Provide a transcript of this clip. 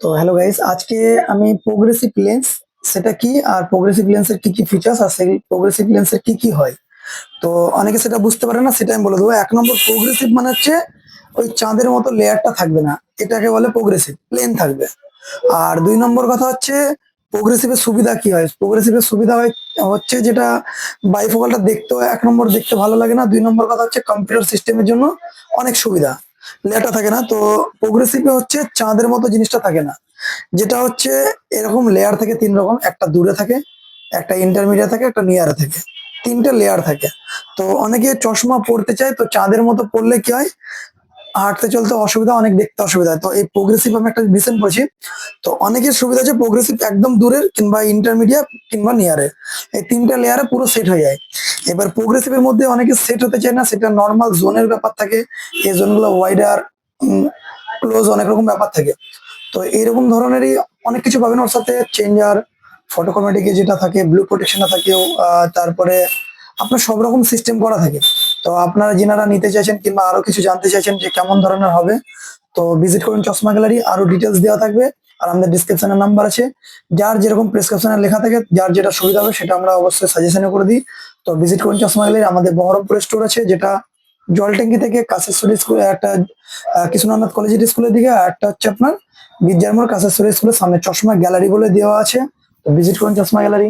তো hello guys, আজকে আমি প্রোগ্রেসিভ লেন্স সেটা কি আর প্রোগ্রেসিভ লেন্সের কি কি ফিচার্স আর সেই প্রোগ্রেসিভ লেন্সের কি কি হয়। তো অনেকে সেটা বুঝতে পারে না, সেটা আমি বলে দেবো। 1 নম্বর, প্রোগ্রেসিভ মানে হচ্ছে ওই চাঁদের মতো লেয়ারটা থাকবে না, এটাকে বলে প্রোগ্রেসিভ, প্লেন থাকবে। আর 2 নম্বর কথা হচ্ছে প্রোগ্রেসিভের সুবিধা কি হয়। প্রোগ্রেসিভের সুবিধা হয় হচ্ছে যেটা বাইফোকালটা দেখতেও 1 নম্বর দেখতে ভালো লাগে না। 2 নম্বর কথা হচ্ছে কম্পিউটার সিস্টেমের জন্য অনেক সুবিধা, লেয়ারটা থাকে না। তো প্রোগ্রেসিভে হচ্ছে চাঁদের মতো জিনিসটা থাকে না, যেটা হচ্ছে এরকম লেয়ার থাকে 3 রকম, একটা দূরে থাকে, একটা ইন্টারমিডিয়েট থাকে, একটা নিয়ারে থাকে, 3টে লেয়ার থাকে। তো অনেকে চশমা পড়তে চায়, তো চাঁদের মতো পড়লে কি হয়, হাঁটতে চলতে অসুবিধা, অনেক দেখতে অসুবিধা হয়। তো এই প্রোগ্রেসিভ আমি একটা রিসেন্ট পড়ছি, তো অনেকের সুবিধা আছে প্রোগ্রেসিভ একদম দূরের কিংবা ইন্টারমিডিয়েট কিংবা নিয়ারের, এই 3টে লেয়ারে পুরো সেট হয়ে যায়। এবার প্রোগ্রেসিভের মধ্যে অনেকে সেট হতে চায় না, সেটা নর্মাল জোনের ব্যাপার থাকে, এই জোনগুলো ওয়াইডার ক্লোজ অনেক রকম ব্যাপার থাকে। তো এইরকম ধরনেরই অনেক কিছু পাবেন ওর সাথে, চেঞ্জার, ফটোকোমেটিকে যেটা থাকে, ব্লু প্রোটেকশনটা থাকেও, তারপরে আপনার সব রকম সিস্টেম করা থাকে। তো আপনারা যিনারা নিতে চাইছেন কিংবা আরো কিছু জানতে চাইছেন যে কেমন ধরনের হবে, তো ভিজিট করুন চশমা গ্যালারি, আরো ডিটেলস দেওয়া থাকবে। আর আমাদের ডিসক্রিপশনে নাম্বার আছে, যার যেরকম প্রেসক্রিপশনে লেখা থাকে, যার যেটা সুবিধা হবে সেটা আমরা অবশ্যই সাজেশনে করে দিই। তো ভিজিট করুন চশমা গ্যালারি। আমাদের বহরমপুর স্টোর আছে, যেটা জলট্যাঙ্কি থেকে কাছেশ্বরী স্কুল, একটা কৃষ্ণনাথ কলেজিয়েট স্কুলের দিকে, আর একটা হচ্ছে আপনার গির্জার মোড় কাছেশ্বরী স্কুলের সামনে চশমা গ্যালারি বলে দেওয়া আছে। তো ভিজিট করুন চশমা গ্যালারি।